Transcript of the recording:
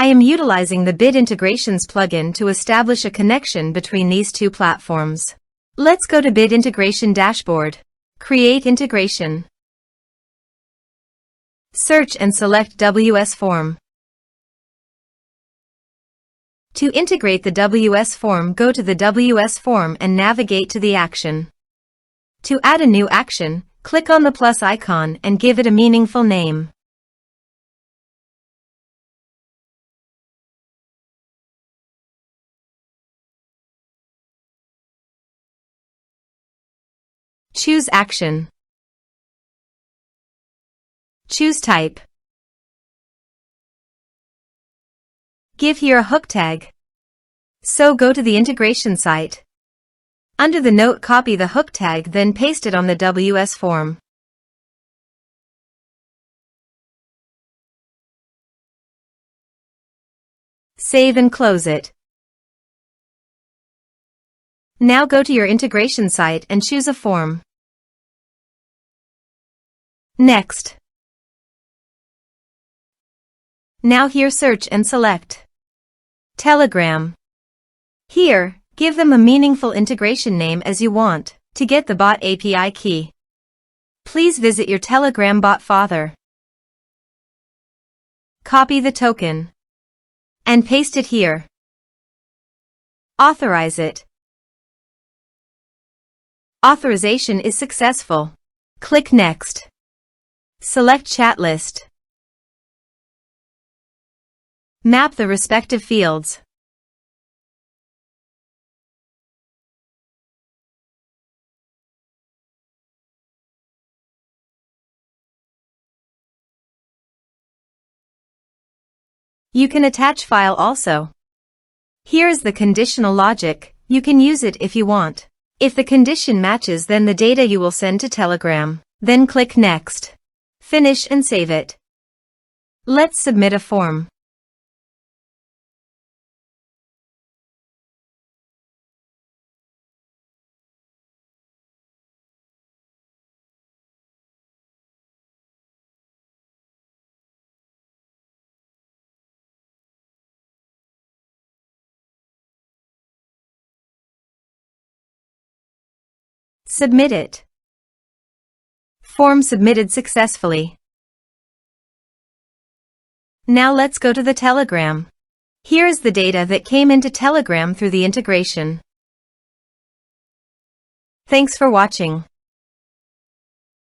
I am utilizing the BID Integrations plugin to establish a connection between these two platforms. Let's go to BID Integration Dashboard. Create integration. Search and select WS Form. To integrate the WS Form, go to the WS Form and navigate to the action. To add a new action, click on the plus icon and give it a meaningful name. Choose action. Choose type. Give here a hook tag. So go to the integration site. Under the note, copy the hook tag, then paste it on the WS Form. Save and close it. Now go to your integration site and choose a form. Next. Now here search and select Telegram. Here, give them a meaningful integration name as you want to get the bot API key. Please visit your Telegram bot father. Copy the token and paste it here. Authorize it. Authorization is successful. Click Next. Select Chat List. Map the respective fields. You can attach file also. Here is the conditional logic. You can use it if you want. If the condition matches, then the data you will send to Telegram. Then click Next. Finish and save it. Let's submit a form. Submit it. Form submitted successfully. Now let's go to the Telegram. Here is the data that came into Telegram through the integration. Thanks for watching.